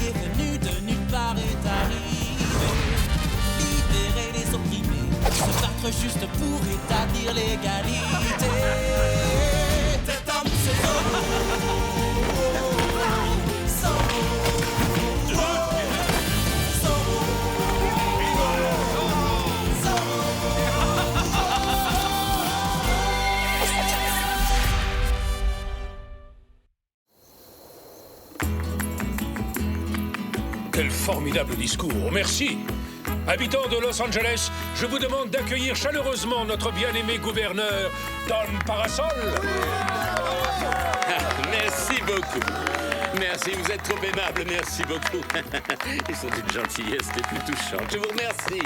est venu de nulle part est arrivé. Libérer les opprimés, se battre juste pour établir l'égalité. Cet homme, c'est Zorro. Quel formidable discours, merci. Habitants de Los Angeles, je vous demande d'accueillir chaleureusement notre bien-aimé gouverneur, Don Parasol. Merci beaucoup. Merci, vous êtes trop aimable, merci beaucoup. Ils sont d'une gentillesse les plus touchantes. Je vous remercie.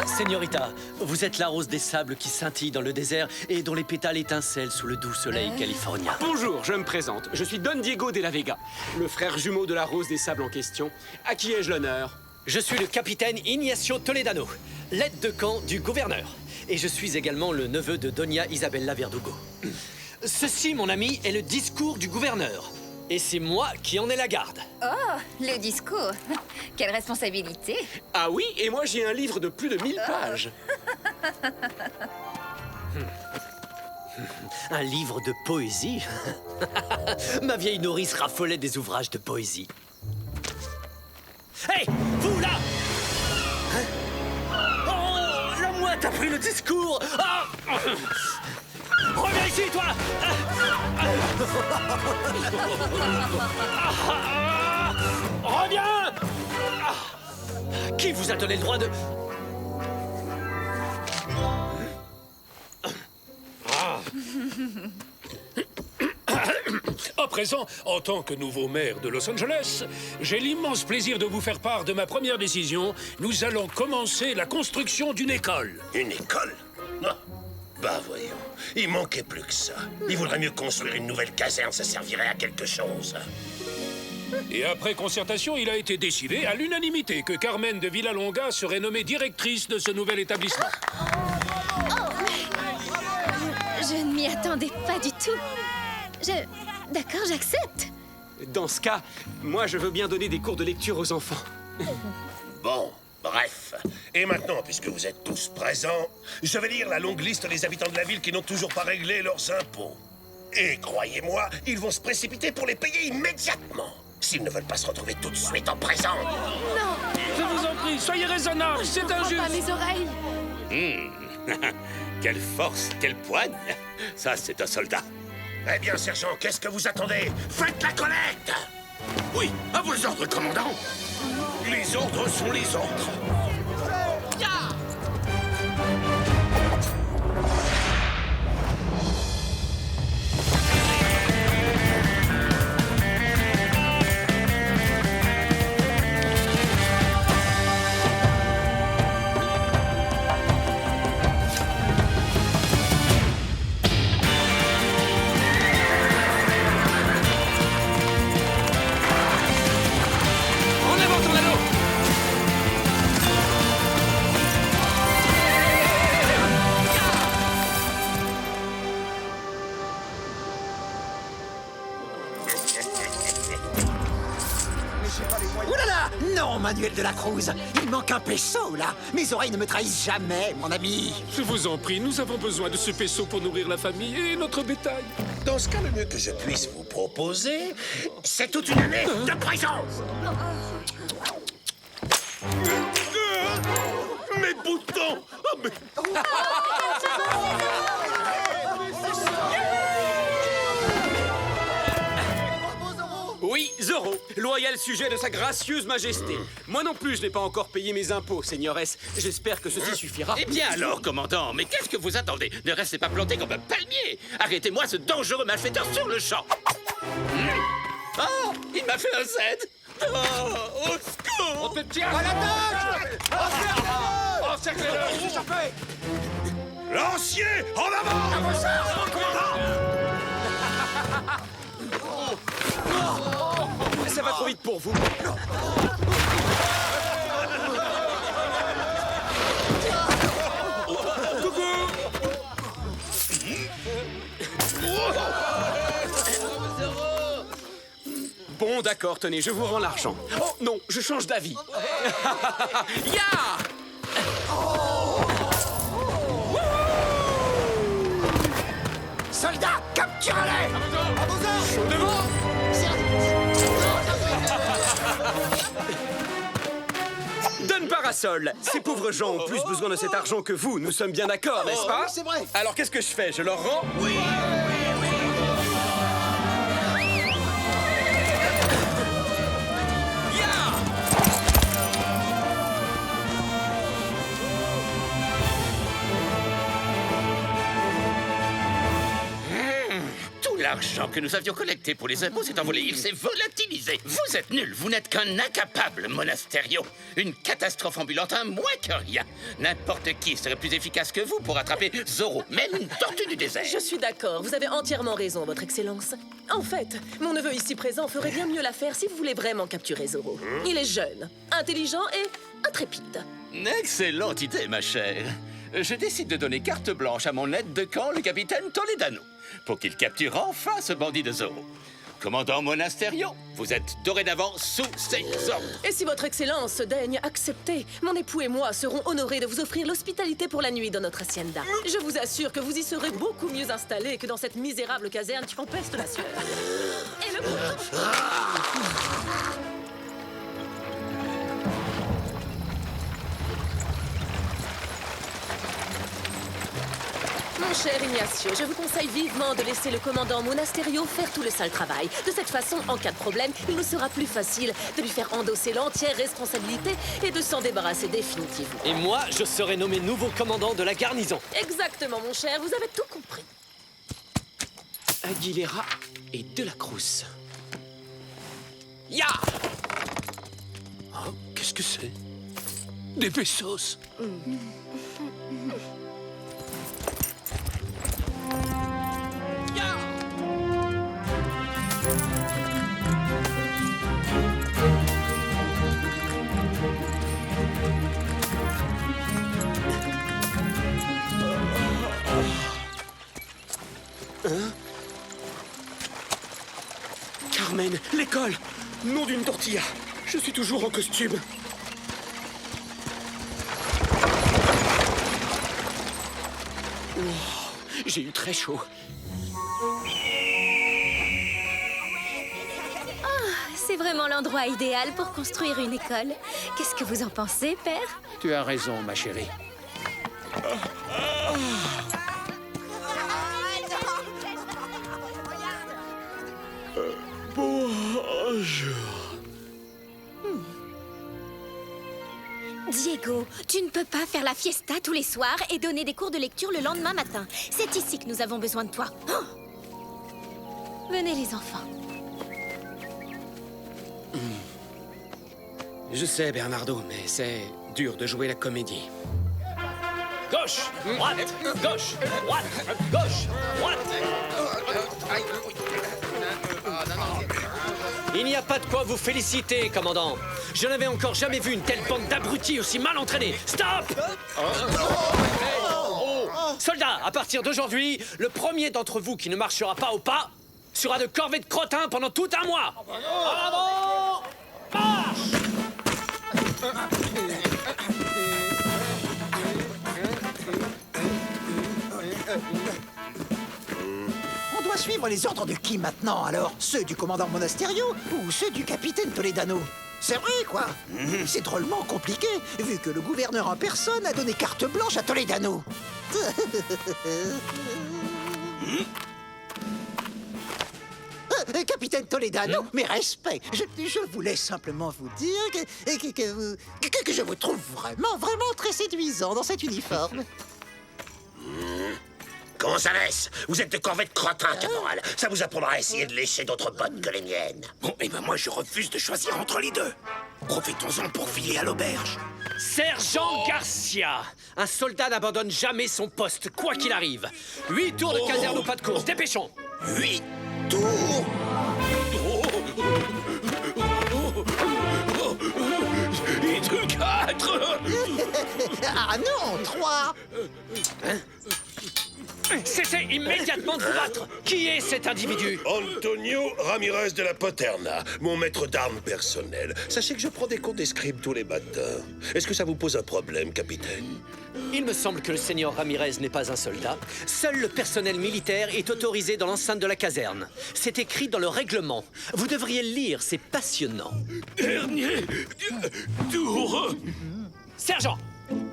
Señorita, vous êtes la rose des sables qui scintille dans le désert et dont les pétales étincellent sous le doux soleil californien. Bonjour, je me présente. Je suis Don Diego de la Vega, le frère jumeau de la rose des sables en question. À qui ai-je l'honneur? Je suis le capitaine Ignacio Toledano, l'aide de camp du gouverneur. Et je suis également le neveu de Doña Isabella Verdugo. Ceci, mon ami, est le discours du gouverneur. Et c'est moi qui en ai la garde. Oh, le discours. Quelle responsabilité. Ah oui, et moi j'ai un livre de plus de 1000 pages. Un livre de poésie. Ma vieille nourrice raffolait des ouvrages de poésie. Hé, vous là! Oh, la mouette a pris le discours! Ah! Reviens ici, toi! Reviens! Qui vous a donné le droit de... À présent, en tant que nouveau maire de Los Angeles, j'ai l'immense plaisir de vous faire part de ma première décision. Nous allons commencer la construction d'une école. Une école? Ah, bah voyons, il manquait plus que ça. Il vaudrait mieux construire une nouvelle caserne, ça servirait à quelque chose. Et après concertation, il a été décidé à l'unanimité que Carmen de Villalonga serait nommée directrice de ce nouvel établissement. Je ne m'y attendais pas du tout. D'accord, j'accepte. Dans ce cas, moi je veux bien donner des cours de lecture aux enfants. Bon, bref. Et maintenant, puisque vous êtes tous présents, je vais lire la longue liste des habitants de la ville qui n'ont toujours pas réglé leurs impôts. Et croyez-moi, ils vont se précipiter pour les payer immédiatement. S'ils ne veulent pas se retrouver tout de suite en prison. Non, Je vous en prie, soyez raisonnables, c'est pas injuste. mes oreilles. Quelle force, quelle poigne. Ça, c'est un soldat. Eh bien, sergent, qu'est-ce que vous attendez? Faites la collecte! Oui, à vos ordres, commandant. Les ordres sont les ordres. En avant, Tornado! Ouh là là! Non, Manuel de la Cruz! Il manque un peso, là! Mes oreilles ne me trahissent jamais, mon ami! Je vous en prie, nous avons besoin de ce peso pour nourrir la famille et notre bétail. Dans ce cas, le mieux que je puisse vous proposer, c'est toute une année de prison. Mes boutons! Oh, mais... Oui, Zorro, loyal sujet de sa gracieuse majesté. Moi non plus, je n'ai pas encore payé mes impôts, seigneuresse. J'espère que ceci suffira. Eh bien alors, commandant, mais qu'est-ce que vous attendez? Ne restez pas planté comme un palmier. Arrêtez-moi ce dangereux malfaiteur sur le champ. Oh, il m'a fait un Z. Oh, au secours! On te tient à l'attaque! Encerclez-le! Lancier, en avant! Ça va trop vite pour vous. Bon, Bon, d'accord, tenez, je vous rends l'argent. Oh, non, je change d'avis. Ya! Soldats, capturez-les! Devant! Donne parasol. Ces pauvres gens ont plus besoin de cet argent que vous. Nous sommes bien d'accord, n'est-ce pas? C'est vrai. Alors qu'est-ce que je fais? Je leur rends? Oui. Tout l'argent que nous avions collecté pour les impôts s'est envolé. Il s'est volatilisé. Vous êtes nuls. Vous n'êtes qu'un incapable, Monasterio. Une catastrophe ambulante, un moins que rien. N'importe qui serait plus efficace que vous pour attraper Zorro, même une tortue du désert. Je suis d'accord, vous avez entièrement raison, Votre Excellence. En fait, mon neveu ici présent ferait bien mieux l'affaire si vous voulez vraiment capturer Zorro. Il est jeune, intelligent et intrépide. Excellente idée, ma chère. Je décide de donner carte blanche à mon aide de camp, le capitaine Toledano, pour qu'il capture enfin ce bandit de Zorro. Commandant Monasterio, vous êtes dorénavant sous ses ordres. Et si Votre Excellence daigne accepter, mon époux et moi serons honorés de vous offrir l'hospitalité pour la nuit dans notre hacienda. Je vous assure que vous y serez beaucoup mieux installés que dans cette misérable caserne qui empeste la sueur. Et le Mon cher Ignacio, je vous conseille vivement de laisser le commandant Monasterio faire tout le sale travail. De cette façon, en cas de problème, il nous sera plus facile de lui faire endosser l'entière responsabilité et de s'en débarrasser définitivement. Et moi, je serai nommé nouveau commandant de la garnison. Exactement, mon cher, vous avez tout compris. Aguilera et De la Cruz. Ya! Oh, qu'est-ce que c'est? Des pesos. Carmen, l'école! Nom d'une tortilla! Je suis toujours en costume. Oh, j'ai eu très chaud. C'est vraiment l'endroit idéal pour construire une école. Qu'est-ce que vous en pensez, père? Tu as raison, ma chérie. Diego, tu ne peux pas faire la fiesta tous les soirs et donner des cours de lecture le lendemain matin. C'est ici que nous avons besoin de toi. Oh! Venez, les enfants. Je sais, Bernardo, mais c'est dur de jouer la comédie. Gauche, droite, gauche, droite, gauche, droite. Il n'y a pas de quoi vous féliciter, commandant. Je n'avais encore jamais vu une telle bande d'abrutis aussi mal entraînés. Stop! Soldats, à partir d'aujourd'hui, le premier d'entre vous qui ne marchera pas au pas sera de corvée de crottin pendant tout un mois. En avant! Marche! On doit suivre les ordres de qui maintenant, alors? Ceux du commandant Monasterio ou ceux du capitaine Toledano? C'est vrai, quoi. C'est drôlement compliqué, vu que le gouverneur en personne a donné carte blanche à Toledano. Capitaine Toledano, mes respects. Je voulais simplement vous dire que je vous trouve vraiment très séduisant dans cet uniforme. Gonzalez, vous êtes de corvée de crottin, caporal. Ça vous apprendra à essayer de lécher d'autres bottes que les miennes. Bon, eh ben moi je refuse de choisir entre les deux. Profitons-en pour filer à l'auberge. Sergent Garcia, un soldat n'abandonne jamais son poste, quoi qu'il arrive. 8 tours de caserne au pas de course, dépêchons. 8 tours. Et de 4. Ah non, 3. Cessez immédiatement de vous battre! Qui est cet individu? Antonio Ramirez de la Paterna, mon maître d'armes personnel. Sachez que je prends des cours d'escrime tous les matins. Est-ce que ça vous pose un problème, capitaine? Il me semble que le seigneur Ramirez n'est pas un soldat. Seul le personnel militaire est autorisé dans l'enceinte de la caserne. C'est écrit dans le règlement. Vous devriez le lire, c'est passionnant. Dernier tour. Sergent!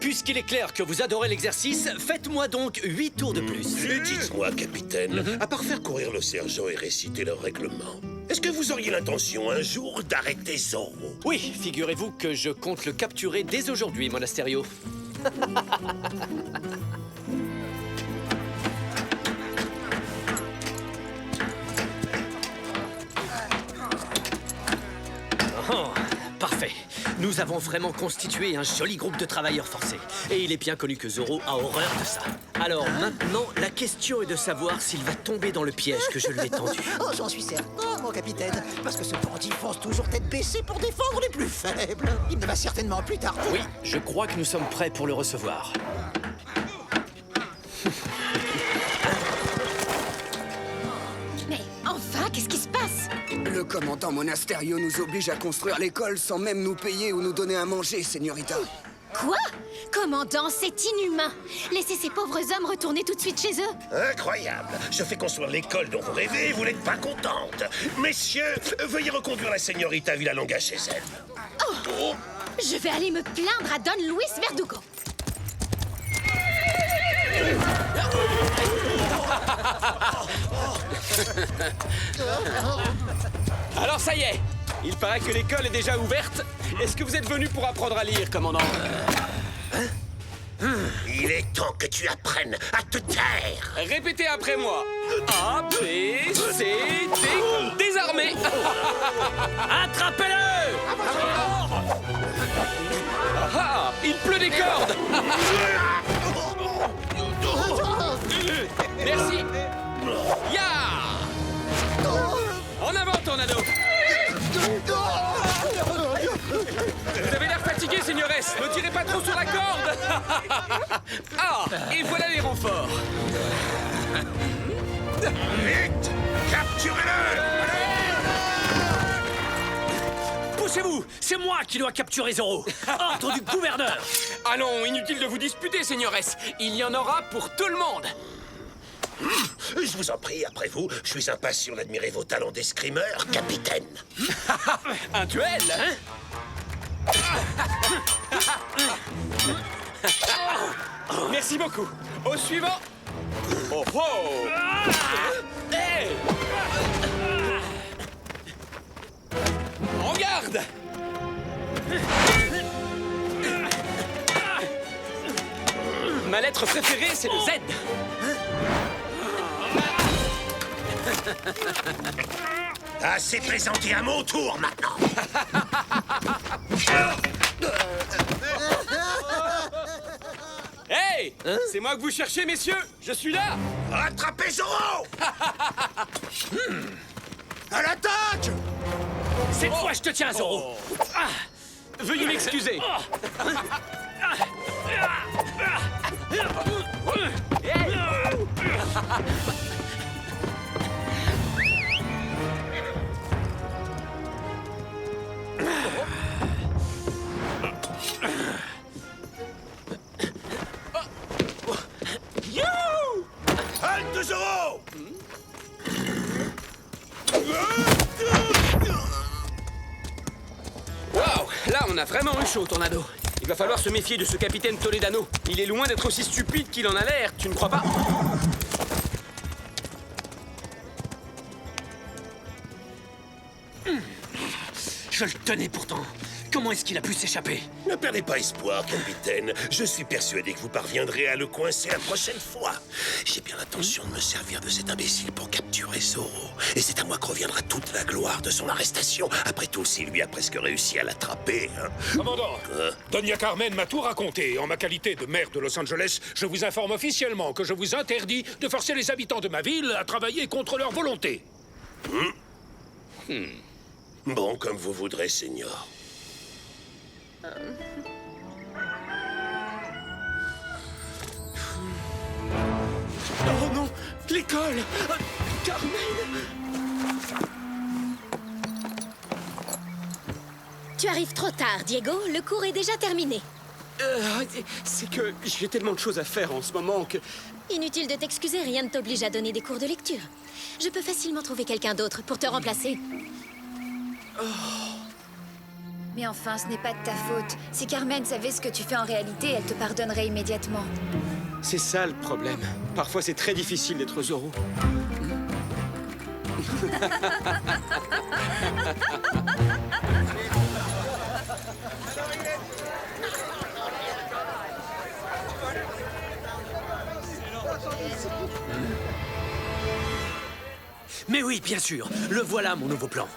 Puisqu'il est clair que vous adorez l'exercice, faites-moi donc 8 tours de plus. Dites-moi, capitaine, à part faire courir le sergent et réciter le règlement, est-ce que vous auriez l'intention un jour d'arrêter Zorro? Oui, figurez-vous que je compte le capturer dès aujourd'hui, Monasterio. Oh, parfait. Nous avons vraiment constitué un joli groupe de travailleurs forcés. Et il est bien connu que Zorro a horreur de ça. Alors maintenant, la question est de savoir s'il va tomber dans le piège que je lui ai tendu. Oh, j'en suis certain, mon capitaine. Parce que ce bandit fonce toujours tête baissée pour défendre les plus faibles. Il ne va certainement plus tarder. Oui, je crois que nous sommes prêts pour le recevoir. Mais enfin, qu'est-ce qui se passe? Le commandant Monasterio nous oblige à construire l'école sans même nous payer ou nous donner à manger, señorita. Quoi? Commandant, c'est inhumain. Laissez ces pauvres hommes retourner tout de suite chez eux. Incroyable. Je fais construire l'école dont vous rêvez et vous n'êtes pas contente. Messieurs, veuillez reconduire la señorita Villalonga chez elle. Oh. Je vais aller me plaindre à Don Luis Verdugo. Alors ça y est, il paraît que l'école est déjà ouverte. Est-ce que vous êtes venu pour apprendre à lire, commandant? Il est temps que tu apprennes à te taire. Répétez après moi. A, B, C, D, désarmé. Attrapez-le! Ah, il pleut des cordes. Merci. Ya! En avant, Tornado. Vous avez l'air fatigué, señores. Ne tirez pas trop sur la corde. Ah, et voilà les renforts. Vite! Capturez-le! Poussez-vous! C'est moi qui dois capturer Zorro! Ordre du gouverneur! Allons, inutile de vous disputer, señores. Il y en aura pour tout le monde. Je vous en prie, après vous, je suis impatient d'admirer vos talents d'escrimeur, capitaine. Un duel, hein? Merci beaucoup. Au suivant. Oh oh! Hey! En garde! Ma lettre préférée, c'est le Z. Assez plaisanté, à mon tour maintenant. Hey! C'est moi que vous cherchez, messieurs. Je suis là. Rattrapez Zorro! À l'attaque! Cette fois, je te tiens, Zorro! Veuillez m'excuser. Halte Zorro! Waouh! Là, on a vraiment eu chaud, Tornado. Il va falloir se méfier de ce capitaine Toledano. Il est loin d'être aussi stupide qu'il en a l'air, tu ne crois pas? Je le tenais pourtant. Comment est-ce qu'il a pu s'échapper? Ne perdez pas espoir, capitaine. Je suis persuadé que vous parviendrez à le coincer la prochaine fois. J'ai bien l'intention de me servir de cet imbécile pour capturer Zorro. Et c'est à moi que reviendra toute la gloire de son arrestation. Après tout, s'il lui a presque réussi à l'attraper, hein. Commandant, Doña Carmen m'a tout raconté. En ma qualité de maire de Los Angeles, je vous informe officiellement que je vous interdis de forcer les habitants de ma ville à travailler contre leur volonté. Bon, comme vous voudrez, Seigneur. Oh non, l'école. Carmen. Tu arrives trop tard, Diego. Le cours est déjà terminé. C'est que j'ai tellement de choses à faire en ce moment que... Inutile de t'excuser, rien ne t'oblige à donner des cours de lecture. Je peux facilement trouver quelqu'un d'autre pour te remplacer. Mais enfin, ce n'est pas de ta faute. Si Carmen savait ce que tu fais en réalité, elle te pardonnerait immédiatement. C'est ça le problème. Parfois, c'est très difficile d'être Zoro. Mais oui, bien sûr, le voilà mon nouveau plan.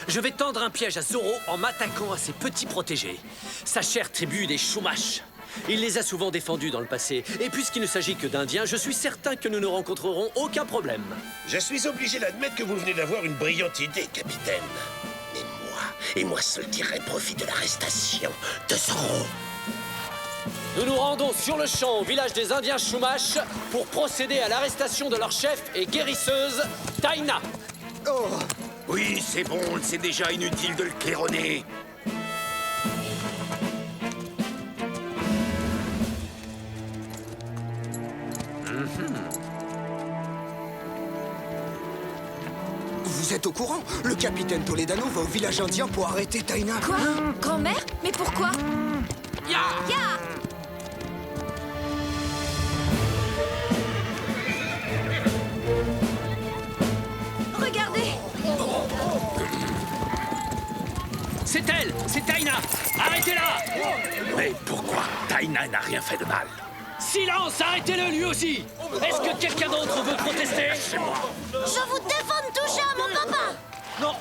Je vais tendre un piège à Zoro en m'attaquant à ses petits protégés. Sa chère tribu des Chumash. Il les a souvent défendus dans le passé. Et puisqu'il ne s'agit que d'Indiens, je suis certain que nous ne rencontrerons aucun problème. Je suis obligé d'admettre que vous venez d'avoir une brillante idée, capitaine. Mais moi seul tirerai profit de l'arrestation de Zoro. Nous nous rendons sur le champ au village des Indiens Chumash pour procéder à l'arrestation de leur chef et guérisseuse, Taina. Oh, Oui, c'est bon, c'est déjà inutile de le claironner. vous êtes au courant? Le capitaine Toledano va au village indien pour arrêter Taina. Quoi? Grand-mère? Mais pourquoi? Ya! Ya! Regardez! C'est elle! C'est Taina! Arrêtez-la! Mais pourquoi? Taina n'a rien fait de mal. Silence! Arrêtez-le lui aussi! Est-ce que quelqu'un d'autre veut protester? Je vous défends de toucher à mon papa! Non!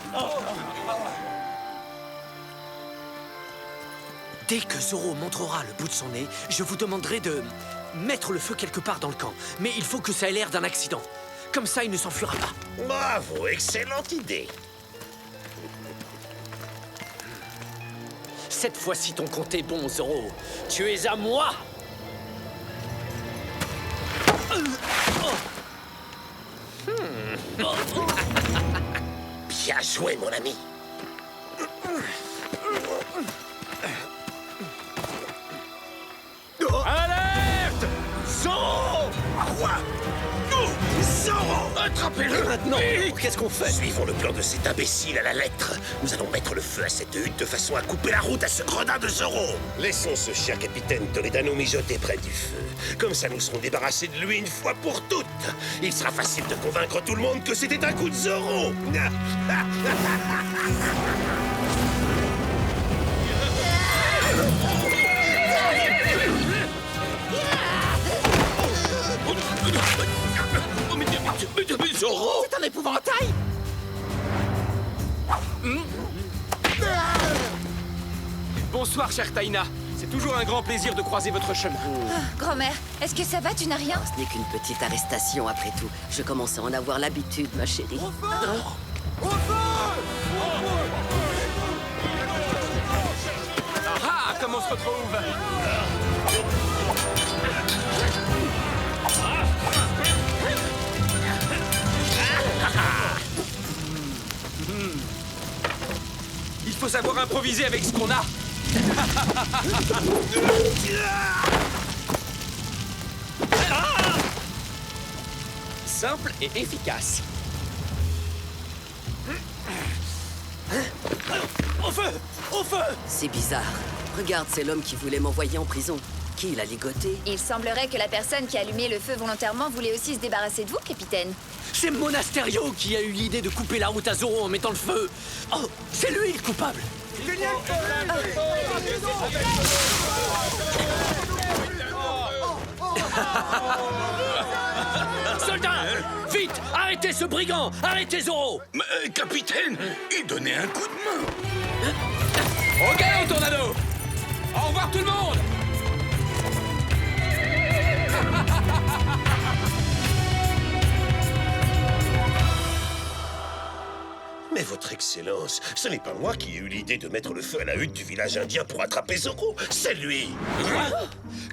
Dès que Zoro montrera le bout de son nez, je vous demanderai de mettre le feu quelque part dans le camp. Mais il faut que ça ait l'air d'un accident. Comme ça, il ne s'enfuira pas. Bravo, excellente idée. Cette fois-ci, ton compte est bon, Zoro. Tu es à moi! Bien joué, mon ami. Alerte! Zoro! Quoi? Nous, Zoro! Attrapez-le maintenant! Qu'est-ce qu'on fait? Suivons le plan de cet imbécile à la lettre. Nous allons mettre le feu à cette hutte de façon à couper la route à ce gredin de Zoro. Laissons ce cher capitaine Toledano mijoter près du feu. Comme ça, nous serons débarrassés de lui une fois pour toutes. Il sera facile de convaincre tout le monde que c'était un coup de Zoro. Zoro! C'est un épouvantail! Bonsoir, chère Taina. C'est toujours un grand plaisir de croiser votre chemin. Grand-mère, est-ce que ça va? Tu n'as rien? Ce n'est qu'une petite arrestation après tout. Je commence à en avoir l'habitude, ma chérie. Ah, comment on se retrouve? Il faut savoir improviser avec ce qu'on a. Simple et efficace. Au feu! Au feu! C'est bizarre. Regarde, c'est l'homme qui voulait m'envoyer en prison. Qui l'a ligoté? Il semblerait que la personne qui a allumé le feu volontairement voulait aussi se débarrasser de vous, capitaine. C'est Monasterio qui a eu l'idée de couper la route à Zoro en mettant le feu. Oh, c'est lui le coupable. Soldats, vite, arrêtez ce brigand, arrêtez Zoro. Mais, capitaine, il donnait un coup de main. Ok, Tornado! Au revoir tout le monde! Mais votre excellence, ce n'est pas moi qui ai eu l'idée de mettre le feu à la hutte du village indien pour attraper Zoro, c'est lui.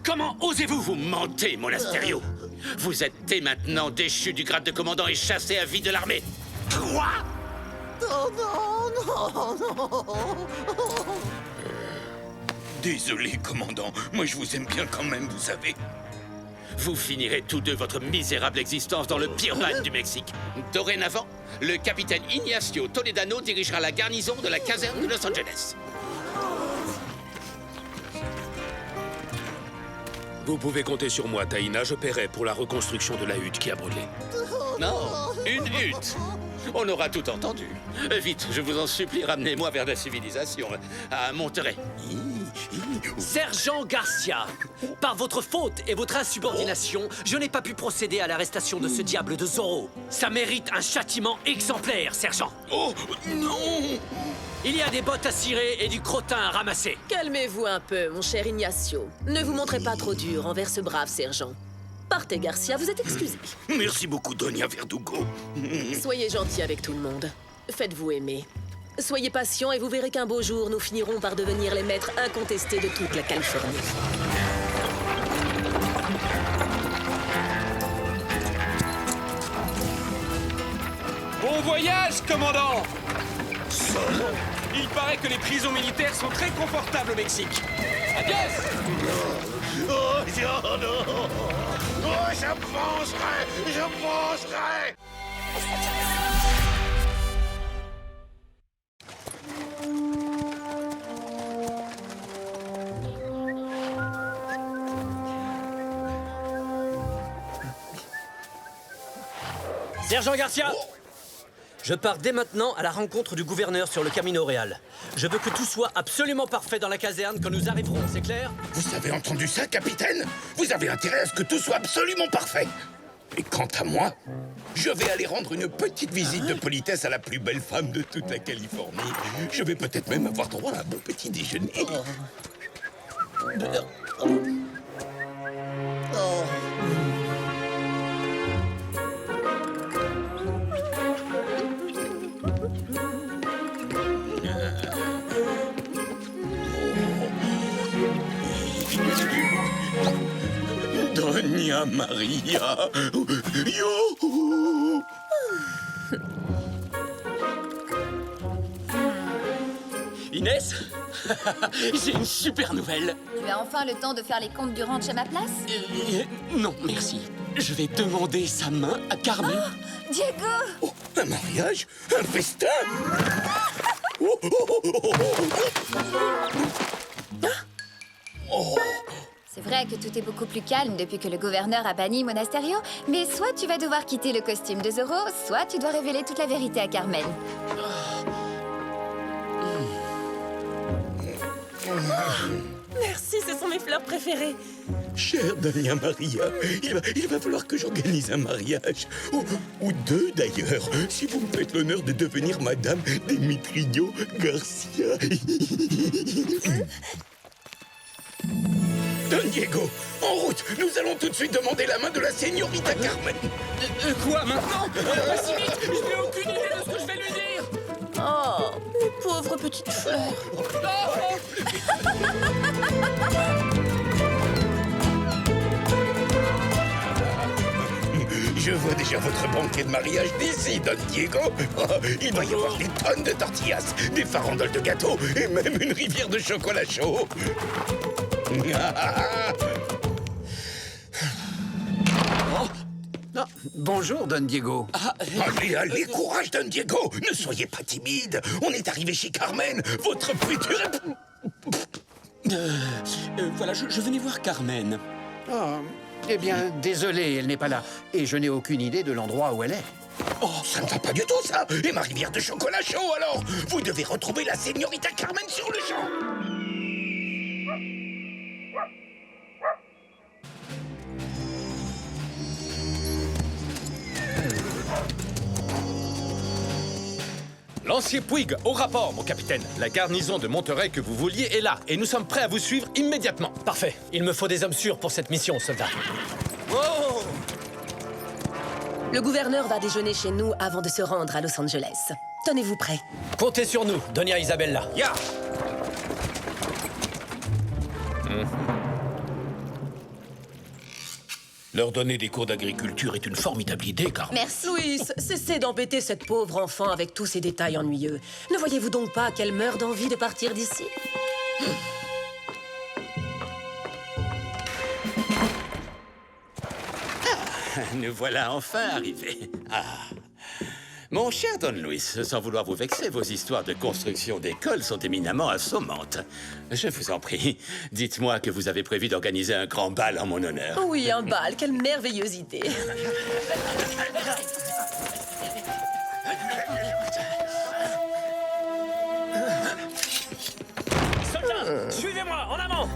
Comment osez-vous? Vous mentez, Monasterio. Vous êtes dès maintenant déchu du grade de commandant et chassé à vie de l'armée. Quoi? Oh non, non, non. Désolé, commandant. Moi, je vous aime bien quand même, vous savez. Vous finirez tous deux votre misérable existence dans le pire bagne du Mexique. Dorénavant, le capitaine Ignacio Toledano dirigera la garnison de la caserne de Los Angeles. Vous pouvez compter sur moi, Taïna. Je paierai pour la reconstruction de la hutte qui a brûlé. Non, une hutte. On aura tout entendu. Vite, je vous en supplie, ramenez-moi vers la civilisation, à Monterrey. Sergent Garcia, par votre faute et votre insubordination, je n'ai pas pu procéder à l'arrestation de ce diable de Zorro. Ça mérite un châtiment exemplaire, sergent. Oh, non! Il y a des bottes à cirer et du crottin à ramasser. Calmez-vous un peu, mon cher Ignacio. Ne vous montrez pas trop dur envers ce brave sergent. Partez, Garcia, vous êtes excusé. Merci beaucoup, Donia Verdugo. Soyez gentil avec tout le monde. Faites-vous aimer. Soyez patient et vous verrez qu'un beau jour, nous finirons par devenir les maîtres incontestés de toute la Californie. Bon voyage, commandant! Il paraît que les prisons militaires sont très confortables au Mexique. Adios! Oh, non! Oh, je penserai! Je penserai! Sergent Garcia, je pars dès maintenant à la rencontre du gouverneur sur le Camino Real. Je veux que tout soit absolument parfait dans la caserne quand nous arriverons, c'est clair? Vous avez entendu ça, capitaine? Vous avez intérêt à ce que tout soit absolument parfait. Et quant à moi, je vais aller rendre une petite visite de politesse à la plus belle femme de toute la Californie. Je vais peut-être même avoir droit à un bon petit déjeuner. Doña Maria. Yo. Inès, j'ai une super nouvelle. Tu as enfin le temps de faire les comptes du ranch à ma place? Non, merci. Je vais demander sa main à Carmen. Oh, Diego! Oh, un mariage? Un festin? C'est vrai que tout est beaucoup plus calme depuis que le gouverneur a banni Monasterio, mais soit tu vas devoir quitter le costume de Zorro, soit tu dois révéler toute la vérité à Carmen. Merci, ce sont mes fleurs préférées. Chère Doña Maria, il va falloir que j'organise un mariage. Ou deux, d'ailleurs, si vous me faites l'honneur de devenir Madame Demetrio Garcia. Don Diego, en route. Nous allons tout de suite demander la main de la señorita Carmen. Quoi, maintenant? Pas si vite! Je n'ai aucune idée de ce que je vais lui dire! Oh, mes pauvres petites fleurs. Je vois déjà votre banquet de mariage d'ici, Don Diego. Oh, il va y avoir des tonnes de tortillas, des farandoles de gâteaux et même une rivière de chocolat chaud. Bonjour, Don Diego. Allez, allez, courage, Don Diego. Ne soyez pas timide. On est arrivé chez Carmen, votre future... Voilà, je venais voir Carmen. Oh, eh bien, désolé, elle n'est pas là. Et je n'ai aucune idée de l'endroit où elle est. Oh, ça ne va pas du tout, ça. Et ma rivière de chocolat chaud, alors? Vous devez retrouver la señorita Carmen sur le champ. Lancier Puig, au rapport, mon capitaine. La garnison de Monterey que vous vouliez est là, et nous sommes prêts à vous suivre immédiatement. Parfait. Il me faut des hommes sûrs pour cette mission, soldat. Oh! Le gouverneur va déjeuner chez nous avant de se rendre à Los Angeles. Tenez-vous prêts. Comptez sur nous, Doña Isabella. Ya! Leur donner des cours d'agriculture est une formidable idée, Carmen. Merci. Louis, cessez d'embêter cette pauvre enfant avec tous ces détails ennuyeux. Ne voyez-vous donc pas qu'elle meurt d'envie de partir d'ici? Nous voilà enfin arrivés. Ah. Mon cher Don Luis, sans vouloir vous vexer, vos histoires de construction d'écoles sont éminemment assommantes. Je vous en prie, dites-moi que vous avez prévu d'organiser un grand bal en mon honneur. Oui, un bal, quelle merveilleuse idée. Soldats, suivez-moi, en avant!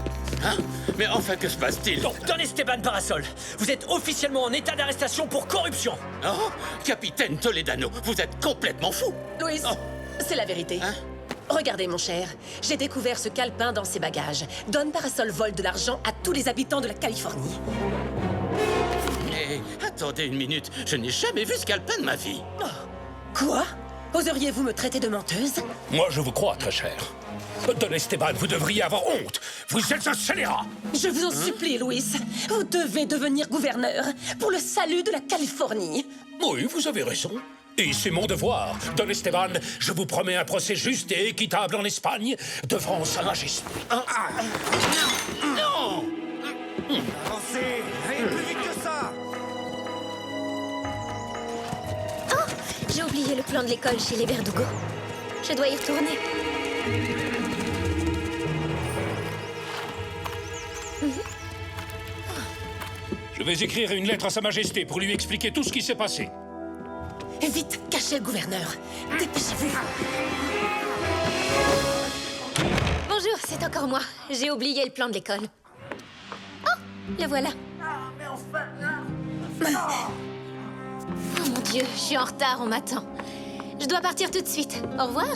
Hein? Mais enfin, que se passe-t-il? Donc, Don Esteban Parasol, vous êtes officiellement en état d'arrestation pour corruption. Oh, capitaine Toledano, vous êtes complètement fou. Louis, c'est la vérité. Hein? Regardez, mon cher, j'ai découvert ce calepin dans ses bagages. Don Parasol vole de l'argent à tous les habitants de la Californie. Mais attendez une minute, je n'ai jamais vu ce calepin de ma vie. Oh. Quoi? Oseriez-vous me traiter de menteuse? Moi, je vous crois, très cher. Don Esteban, vous devriez avoir honte. Vous êtes un scélérat. Je vous en supplie, Louis. Vous devez devenir gouverneur pour le salut de la Californie. Oui, vous avez raison. Et c'est mon devoir. Don Esteban, je vous promets un procès juste et équitable en Espagne, devant Sa Majesté. Non! Avancez! Allez, plus vite que ça! Oh! J'ai oublié le plan de l'école chez les Verdugo. Je dois y retourner. Je vais écrire une lettre à Sa Majesté pour lui expliquer tout ce qui s'est passé. Vite, cachez le gouverneur. Dépêchez-vous. Bonjour, c'est encore moi. J'ai oublié le plan de l'école. Oh, le voilà. Oh mon Dieu, je suis en retard, on m'attend. Je dois partir tout de suite. Au revoir.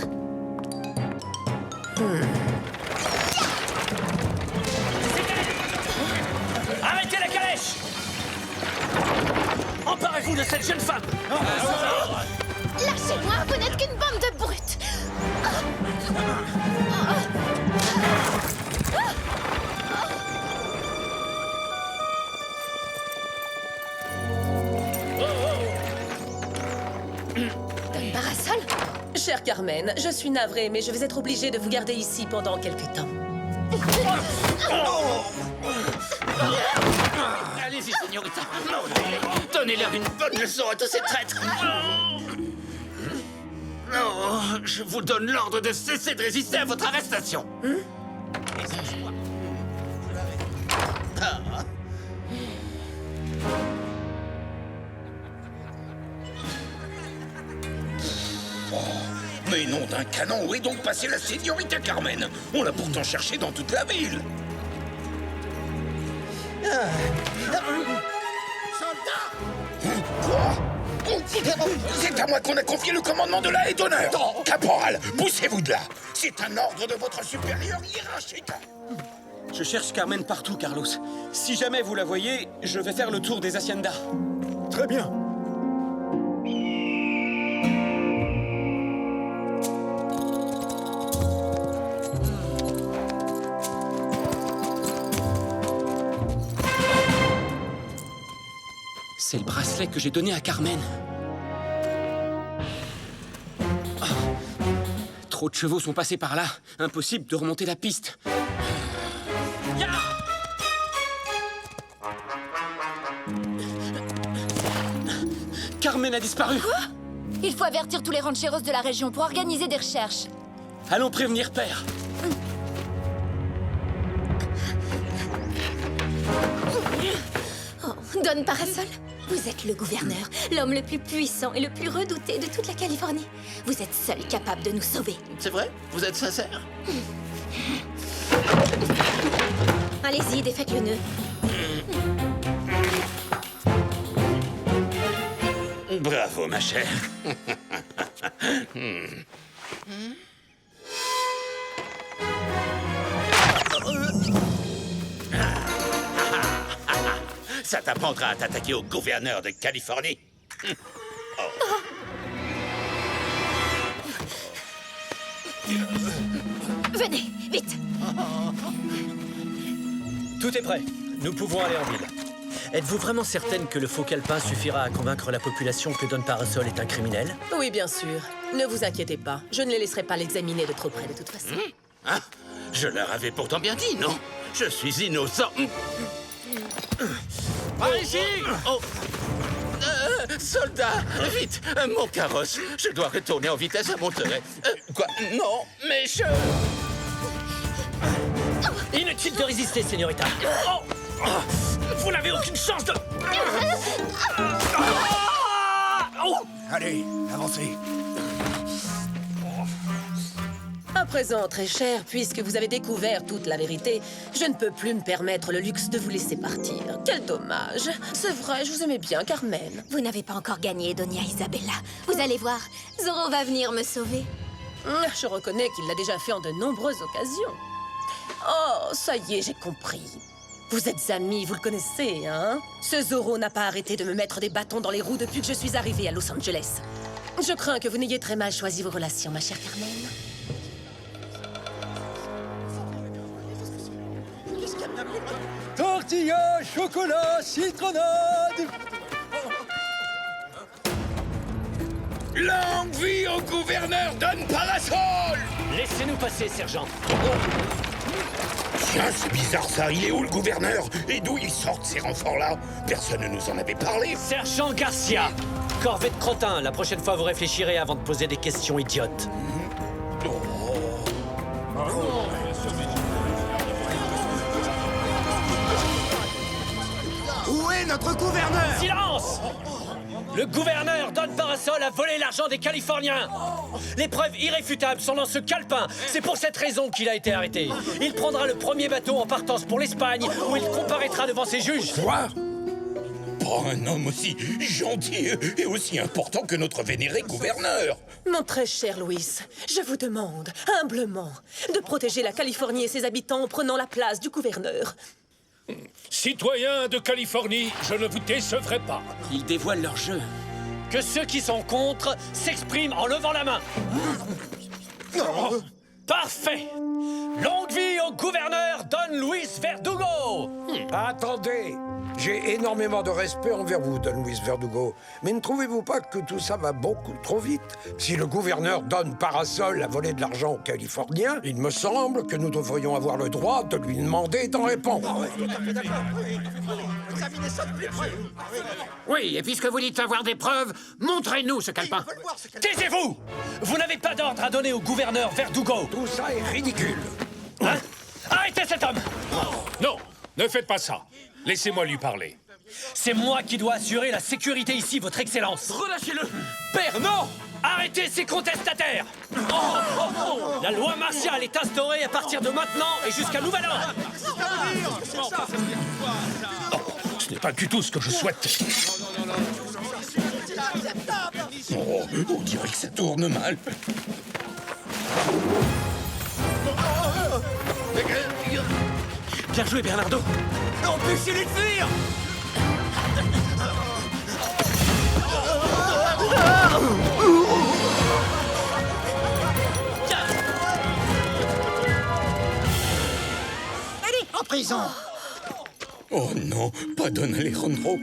Arrêtez la calèche! Emparez-vous de cette jeune femme! Lâchez-moi, vous n'êtes qu'une bande de brutes! Don Parasol? Chère Carmen, je suis navrée, mais je vais être obligée de vous garder ici pendant quelques temps. Allez-y, señorita. Donnez-leur une bonne leçon à tous ces traîtres. Non, je vous donne l'ordre de cesser de résister à votre arrestation. Mais nom d'un canon, où est donc passée la señorita Carmen? On l'a pourtant cherchée dans toute la ville. C'est à moi qu'on a confié le commandement de la haie d'honneur. Caporal, poussez-vous de là. C'est un ordre de votre supérieur hiérarchique. Je cherche Carmen partout, Carlos. Si jamais vous la voyez, je vais faire le tour des haciendas. Très bien. C'est le bracelet que j'ai donné à Carmen. Oh. Trop de chevaux sont passés par là. Impossible de remonter la piste. Carmen a disparu. Quoi? Il faut avertir tous les rancheros de la région pour organiser des recherches. Allons prévenir Père. Oh, Don Parasol, vous êtes le gouverneur, l'homme le plus puissant et le plus redouté de toute la Californie. Vous êtes seul capable de nous sauver. C'est vrai? Vous êtes sincère? Allez-y, défaites le nœud. Bravo, ma chère. Ça t'apprendra à t'attaquer au gouverneur de Californie. Venez, vite. Tout est prêt. Nous pouvons aller en ville. Êtes-vous vraiment certaine que le faux calepin suffira à convaincre la population que Don Parasol est un criminel? Oui, bien sûr. Ne vous inquiétez pas. Je ne les laisserai pas l'examiner de trop près, de toute façon. Hein? Je leur avais pourtant bien dit, non? Je suis innocent. Par ici! Oh. Soldat, vite, mon carrosse. Je dois retourner en vitesse à Monterey. Quoi? Non, mais je... Inutile de résister, señorita. Oh, vous n'avez aucune chance de... Allez, avancez. À présent, très cher, puisque vous avez découvert toute la vérité, je ne peux plus me permettre le luxe de vous laisser partir. Quel dommage. C'est vrai, je vous aimais bien, Carmen. Vous n'avez pas encore gagné, Doña Isabella. Vous allez voir, Zorro va venir me sauver. Je reconnais qu'il l'a déjà fait en de nombreuses occasions. Oh, ça y est, j'ai compris. Vous êtes amis, vous le connaissez, hein? Ce Zorro n'a pas arrêté de me mettre des bâtons dans les roues depuis que je suis arrivée à Los Angeles. Je crains que vous n'ayez très mal choisi vos relations, ma chère Carmen. Tortilla, chocolat, citronnade. Longue vie au gouverneur Don Parasol! Laissez-nous passer, sergent. Tiens, c'est bizarre ça. Il est où le gouverneur? Et d'où ils sortent ces renforts-là? Personne ne nous en avait parlé. Sergent Garcia! Corvée de crottin, la prochaine fois vous réfléchirez avant de poser des questions idiotes. Où est notre gouverneur? Silence! Le gouverneur Don Parasol a volé l'argent des Californiens. Les preuves irréfutables sont dans ce calepin. C'est pour cette raison qu'il a été arrêté. Il prendra le premier bateau en partance pour l'Espagne, où il comparaîtra devant ses juges. Quoi? Pas un homme aussi gentil et aussi important que notre vénéré gouverneur. Mon très cher Louis, je vous demande, humblement, de protéger la Californie et ses habitants en prenant la place du gouverneur. Citoyens de Californie, je ne vous décevrai pas. Ils dévoilent leur jeu. Que ceux qui sont contre s'expriment en levant la main. Parfait. Longue vie au gouverneur Don Luis Verdugo. Attendez, j'ai énormément de respect envers vous, Don Luis Verdugo. Mais ne trouvez-vous pas que tout ça va beaucoup trop vite? Si le gouverneur Don Parasol a volé de l'argent aux Californiens, il me semble que nous devrions avoir le droit de lui demander d'en répondre. Oui, et puisque vous dites avoir des preuves, montrez-nous ce calepin. Taisez-vous! Vous n'avez pas d'ordre à donner au gouverneur Verdugo. Tout ça est ridicule. Hein? Arrêtez cet homme! Non, ne faites pas ça. Laissez-moi lui parler. C'est moi qui dois assurer la sécurité ici, votre excellence. Relâchez-le! Père, non! Arrêtez ces contestataires! La loi martiale est instaurée à partir de maintenant et jusqu'à nouvel ordre. Ce n'est pas du tout ce que je souhaite. Oh, on dirait que ça tourne mal. Bien joué, Bernardo. Empêchez-les de fuir! Allez, en prison! Oh non, pas Don Alejandro.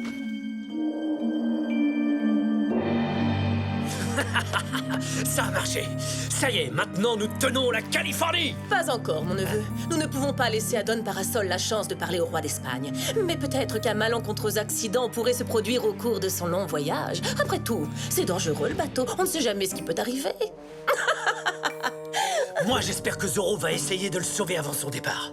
Ça a marché. Ça y est, maintenant nous tenons la Californie. Pas encore, mon neveu. Nous ne pouvons pas laisser à Don Parasol la chance de parler au roi d'Espagne. Mais peut-être qu'un malencontreux accident pourrait se produire au cours de son long voyage. Après tout, c'est dangereux le bateau. On ne sait jamais ce qui peut arriver. Moi, j'espère que Zorro va essayer de le sauver avant son départ.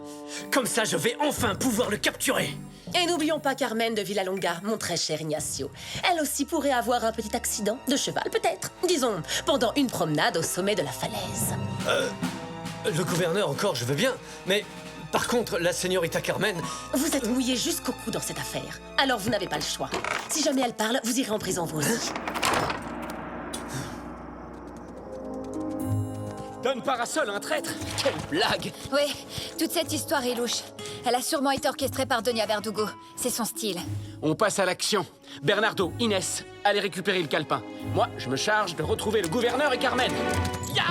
Comme ça, je vais enfin pouvoir le capturer. Et n'oublions pas Carmen de Villalonga, mon très cher Ignacio. Elle aussi pourrait avoir un petit accident de cheval, peut-être. Disons, pendant une promenade au sommet de la falaise. Le gouverneur encore, je veux bien, mais... Par contre, la señorita Carmen... Vous êtes mouillé jusqu'au cou dans cette affaire. Alors vous n'avez pas le choix. Si jamais elle parle, vous irez en prison vous aussi. Don Parasol, un traître? Quelle blague! Oui, toute cette histoire est louche. Elle a sûrement été orchestrée par Doña Verdugo. C'est son style. On passe à l'action. Bernardo, Inès, allez récupérer le calepin. Moi, je me charge de retrouver le gouverneur et Carmen. Ya!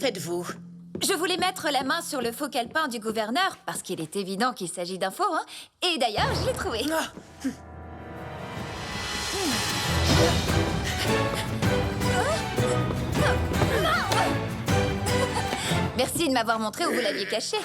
faites-vous? Je voulais mettre la main sur le faux calepin du gouverneur, parce qu'il est évident qu'il s'agit d'un faux, hein. Et d'ailleurs, je l'ai trouvé. Merci de m'avoir montré où vous l'aviez caché.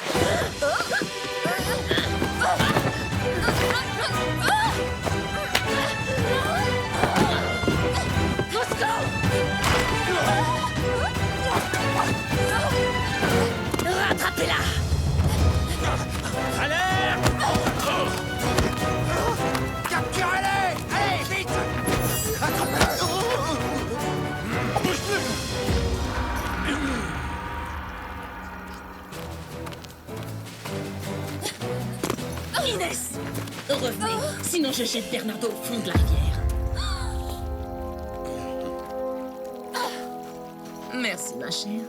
Rattrapez-la! Alerte! Capturez-les! Allez, vite! Inès! Revenez, sinon je jette Bernardo au fond de la rivière. Merci, ma chère.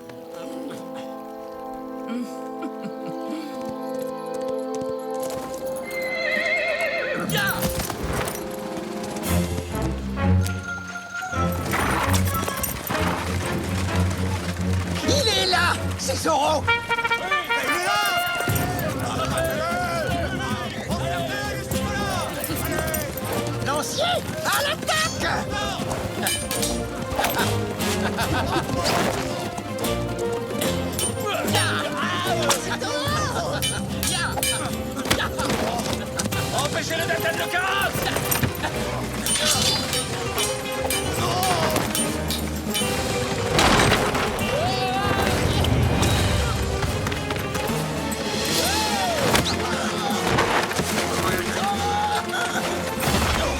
Il est là! C'est Zoro! Lancier, à l'attaque! Empêchez-le d'atteindre le carrosse!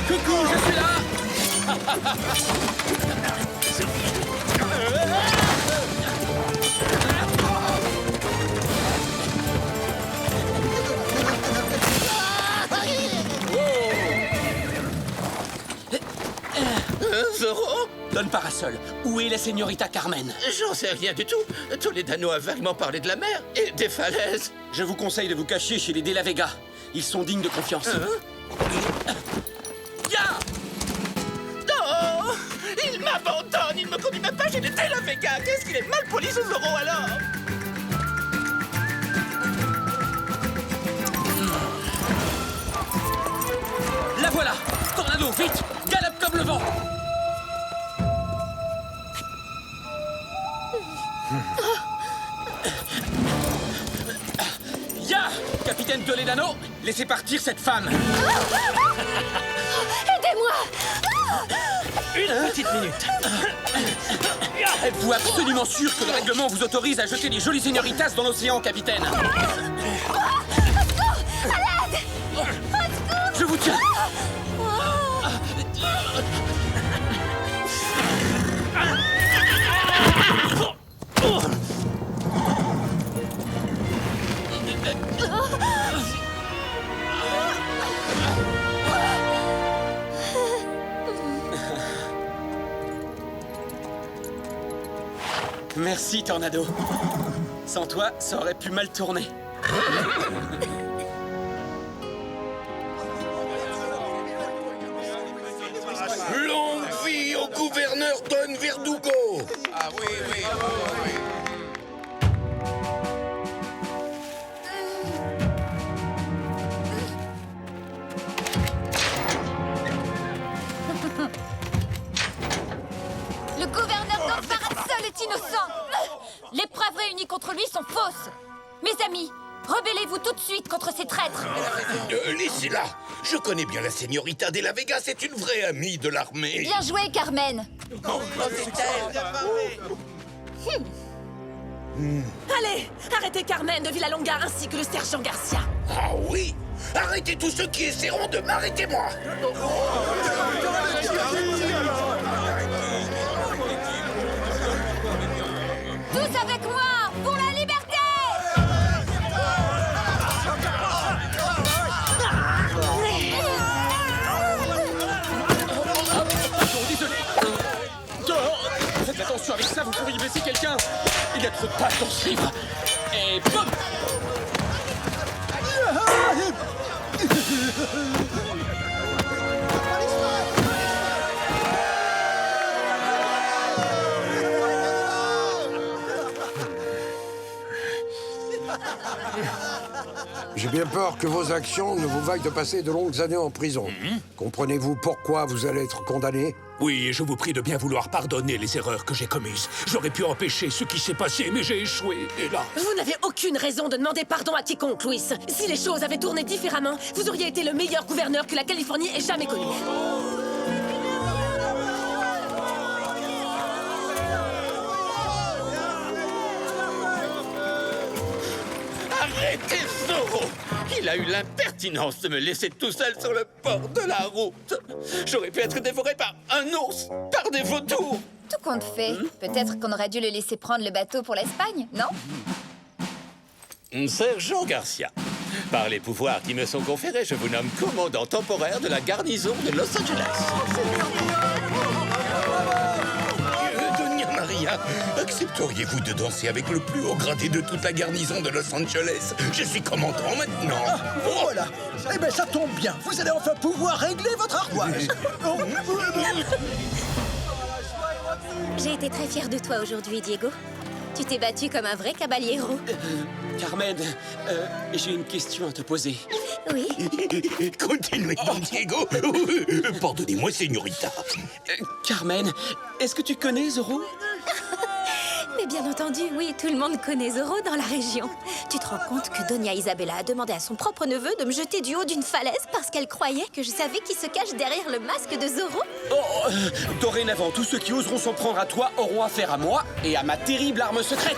Coucou, je suis là! Zoro? Don Parasol, où est la señorita Carmen? J'en sais rien du tout. Toledano a vaguement parlé de la mer et des falaises. Je vous conseille de vous cacher chez les De La Vega. Ils sont dignes de confiance. Ya! Non! Il m'abandonne! Il me conduit même pas chez les De La Vega! Qu'est-ce qu'il est mal poli, ce Zoro, alors? La voilà! Tornado, vite! Galope comme le vent! Ya! Capitaine Toledano, laissez partir cette femme! Aidez-moi! Une petite minute. Êtes-vous absolument sûr que le règlement vous autorise à jeter les jolies señoritas dans l'océan, capitaine? Je vous tiens! Merci, Tornado. Sans toi, ça aurait pu mal tourner. Longue vie au gouverneur Don Verdugo! Ah oui, oui, oui. Le gouverneur Don Parasol est innocent. Les preuves réunies contre lui sont fausses. Mes amis, rebellez-vous tout de suite contre ces traîtres. Laissez-la! Je connais bien la señorita de la Vega, c'est une vraie amie de l'armée. Bien joué, Carmen. Allez, arrêtez Carmen de Villalonga ainsi que le sergent Garcia. Ah oui? Arrêtez tous ceux qui essaieront de m'arrêter, moi! Tous avec moi, pour la liberté! Désolé. Faites attention avec ça, vous pourriez blesser quelqu'un. Il y a trop de pattes dans ce livre. Et boum! J'ai bien peur que vos actions ne vous vaillent de passer de longues années en prison. Comprenez-vous pourquoi vous allez être condamné? Oui, et je vous prie de bien vouloir pardonner les erreurs que j'ai commises. J'aurais pu empêcher ce qui s'est passé, mais j'ai échoué, hélas. Vous n'avez aucune raison de demander pardon à quiconque, Louis. Si les choses avaient tourné différemment, vous auriez été le meilleur gouverneur que la Californie ait jamais connu. Arrêtez, Zorro! Il a eu l'impertinence de me laisser tout seul sur le bord de la route. J'aurais pu être dévoré par un ours, par des vautours. Tout compte fait, peut-être qu'on aurait dû le laisser prendre le bateau pour l'Espagne, non? Sergent Garcia, par les pouvoirs qui me sont conférés, je vous nomme commandant temporaire de la garnison de Los Angeles. Doña Maria, accepteriez-vous de danser avec le plus haut gradé de toute la garnison de Los Angeles? Je suis commandant maintenant. Voilà. Eh ben ça tombe bien. Vous allez enfin pouvoir régler votre ardoise. J'ai été très fière de toi aujourd'hui, Diego. Tu t'es battu comme un vrai caballero. Carmen, j'ai une question à te poser. Oui. Continuez, Don Diego. Pardonnez-moi, señorita. Carmen, est-ce que tu connais Zorro? Mais bien entendu, oui, tout le monde connaît Zorro dans la région. Tu te rends compte que Doña Isabella a demandé à son propre neveu de me jeter du haut d'une falaise parce qu'elle croyait que je savais qui se cache derrière le masque de Zorro? Dorénavant, tous ceux qui oseront s'en prendre à toi auront affaire à moi et à ma terrible arme secrète.